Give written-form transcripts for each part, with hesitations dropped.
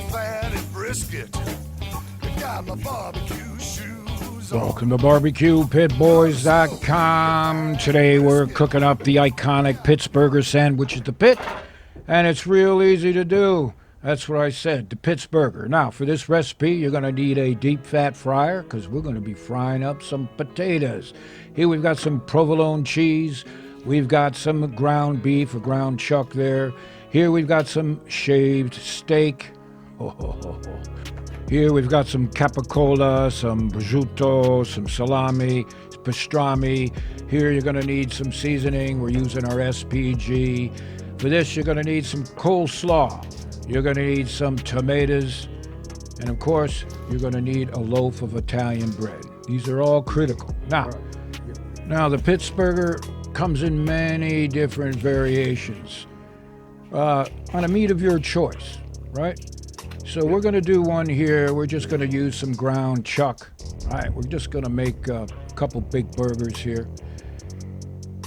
fatty brisket. Got my barbecue shoes on. Welcome to BarbecuePitBoys.com. Today we're cooking up the iconic Pittsburger sandwich at the pit, and it's real easy to do. That's what I said, the Pittsburger. Now, for this recipe, you're going to need a deep fat fryer because we're going to be frying up some potatoes. Here we've got some provolone cheese. We've got some ground beef or ground chuck there. Here we've got some shaved steak. Here we've got some capicola, some prosciutto, some salami, pastrami. Here you're going to need some seasoning. We're using our SPG. For this, you're going to need some coleslaw. You're going to need some tomatoes. And of course, you're going to need a loaf of Italian bread. These are all critical. Now the Pittsburger comes in many different variations on a meat of your choice, right? So we're going to do one here. We're just going to use some ground chuck. All right, we're just going to make a couple big burgers here.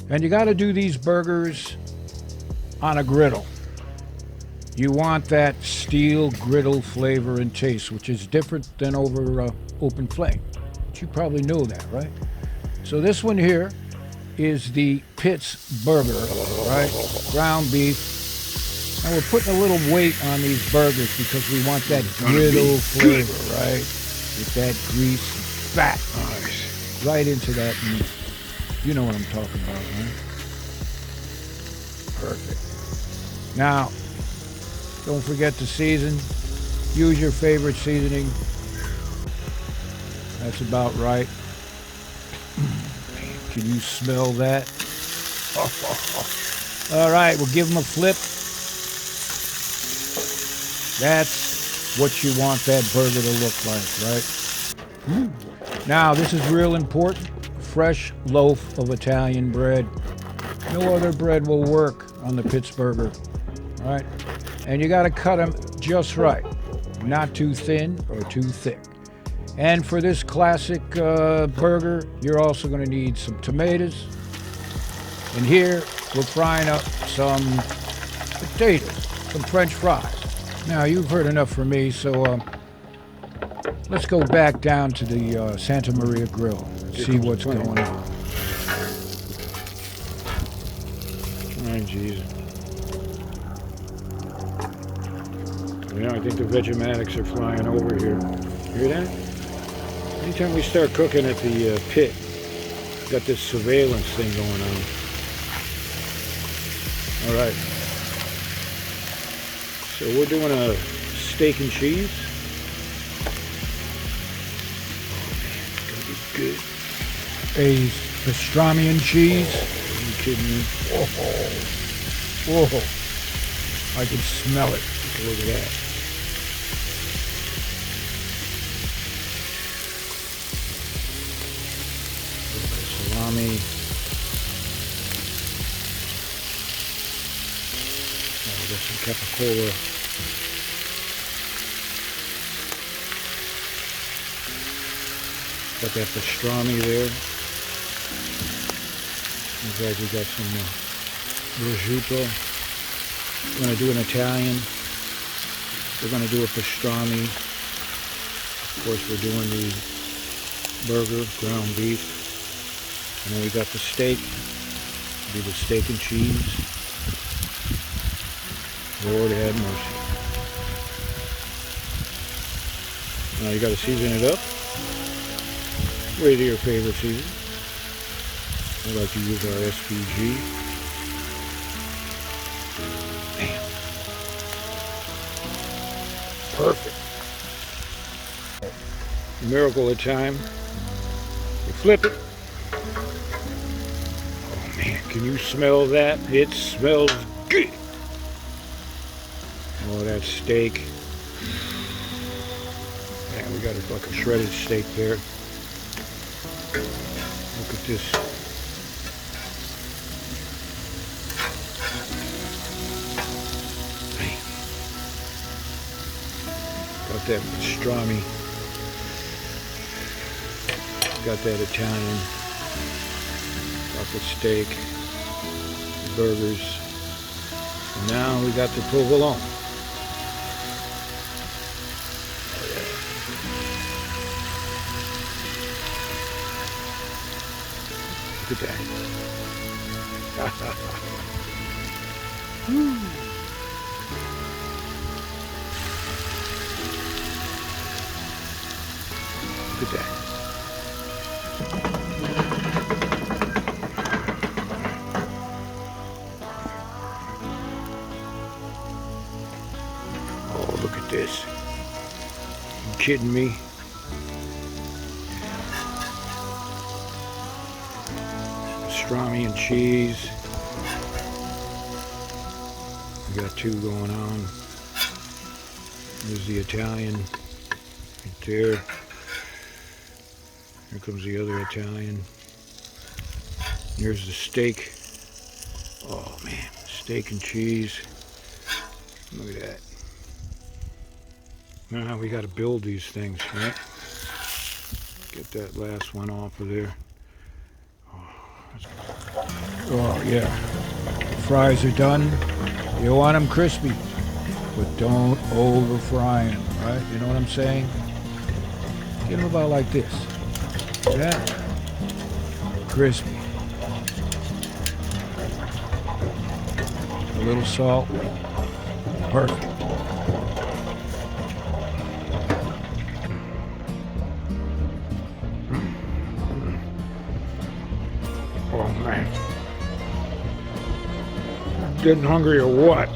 And you got to do these burgers on a griddle. You want that steel griddle flavor and taste, which is different than over open flame. But you probably know that, right? So this one here is the Pittsburger, right? Ground beef. And we're putting a little weight on these burgers because we want that griddle flavor, right? With that grease and fat right into that meat. You know what I'm talking about, right? Perfect. Now, don't forget to season. Use your favorite seasoning. That's about right. Can you smell that? All right, we'll give them a flip. That's what you want that burger to look like, right? Now, this is real important. Fresh loaf of Italian bread. No other bread will work on the Pittsburger, all right? And you got to cut them just right, not too thin or too thick. And for this classic burger, you're also going to need some tomatoes. And here, we're frying up some potatoes, some French fries. Now, you've heard enough from me, so let's go back down to the Santa Maria Grill and see what's going on. Oh, Jesus. Yeah, I think the Vegematics are flying over here. Hear that? Anytime we start cooking at the pit, got this surveillance thing going on. All right. So we're doing a steak and cheese. Oh man, it's gonna be good. A pastrami and cheese. Are you kidding me? Whoa. I can smell it. Look at that. Salami. Oh, we got some capicola. Got that pastrami there. In fact, we got some prosciutto. We're going to do an Italian. We're going to do a pastrami. Of course, we're doing the burger, ground beef. And then we got the steak. Do the steak and cheese. Lord have mercy. Now you got to season it up. What are your favorite season? I like to use our SPG. Man. Perfect. Miracle of time. You flip it. Oh man, can you smell that? It smells good. Oh, that steak. Man, we got a fucking shredded steak there. Look at this. Man. Got that pastrami. Got that Italian. Got the steak. The burgers. And now we got the provolone. Look at that. Look at that. Oh, look at this. You kidding me? Pastrami and cheese. We got two going on. There's the Italian right there. Here comes the other Italian. Here's the steak. Oh man, steak and cheese. Look at that. Now we got to build these things, right? Get that last one off of there. Oh yeah. Fries are done. You want them crispy, but don't over fry them, right? You know what I'm saying? Get them about like this. Yeah. Crispy. A little salt. Perfect. Oh man. Getting hungry or what?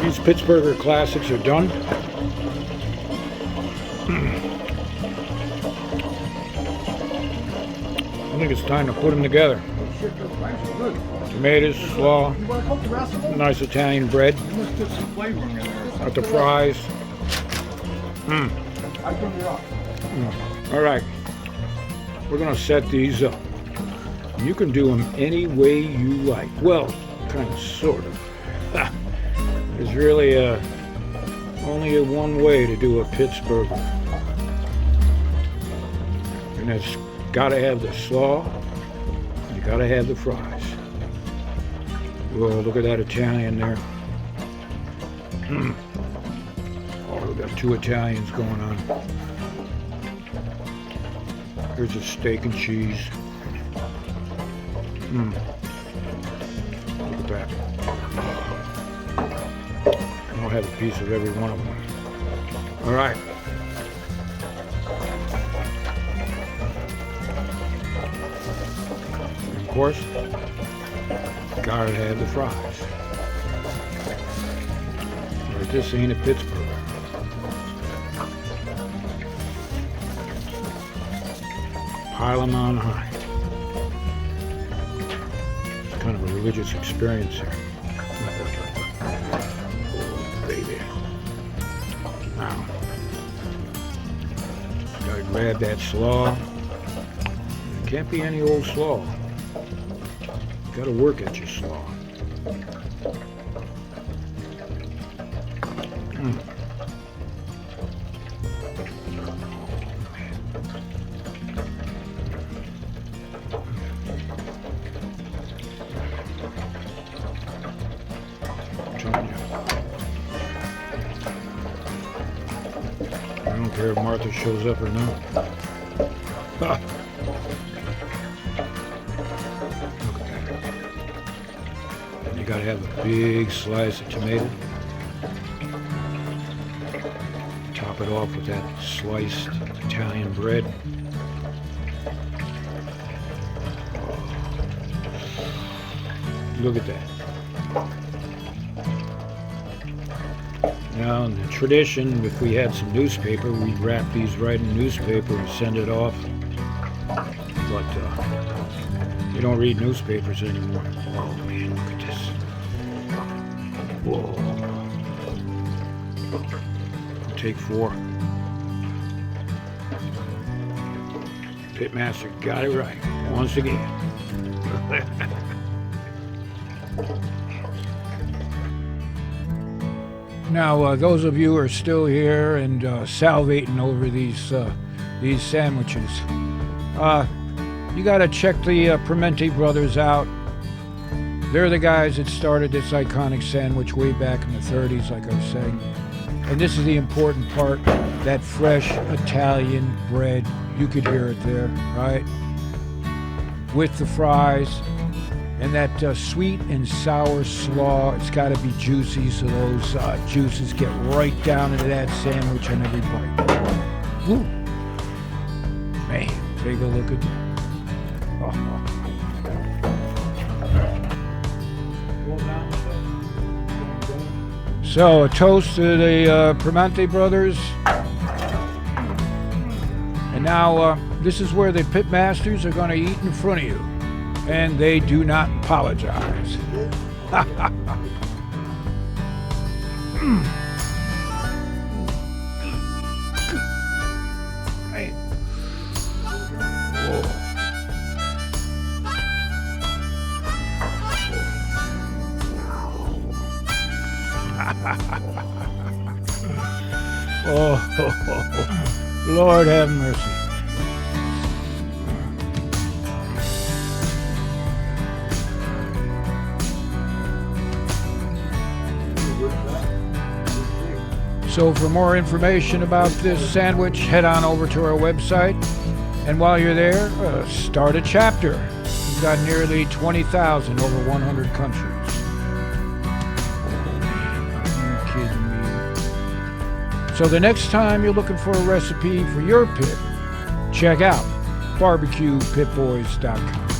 These Pittsburger classics are done. I think it's time to put them together. Tomatoes, slaw, nice Italian bread. Got the fries. All right, we're gonna set these up. You can do them any way you like. Well, kind of, sort of. There's really only one way to do a Pittsburger, and that's gotta have the slaw. You gotta have the fries. Whoa, look at that Italian there. Oh, we got two Italians going on. Here's a steak and cheese. Look at that. I'll have a piece of every one of them. All right. And of course, gotta have the fries. But this ain't a Pittsburgher. Pile them on high. It's kind of a religious experience here. Oh, baby. Now, gotta grab that slaw. It can't be any old slaw. You gotta work at your slaw. I don't care if Martha shows up or not. Look at that. And you gotta have a big slice of tomato. Top it off with that sliced Italian bread. Look at that. Now, in the tradition, if we had some newspaper, we'd wrap these right in newspaper and send it off. But you don't read newspapers anymore. Oh man, look at this. Whoa. Take 4. Pitmaster got it right once again. Now, those of you who are still here and salivating over these sandwiches, you got to check the Parmenti brothers out. They're the guys that started this iconic sandwich way back in the 30s, like I was saying. And this is the important part, that fresh Italian bread. You could hear it there, right? With the fries and that sweet and sour slaw. It's got to be juicy, so those juices get right down into that sandwich on every bite. Woo. Man, take a look at that. Oh. So, a toast to the Primanti brothers. And now, this is where the pit masters are going to eat in front of you. And they do not apologize. Oh, Lord have mercy. So for more information about this sandwich, head on over to our website. And while you're there, start a chapter. We've got nearly 20,000 over 100 countries. So the next time you're looking for a recipe for your pit, check out barbecuepitboys.com.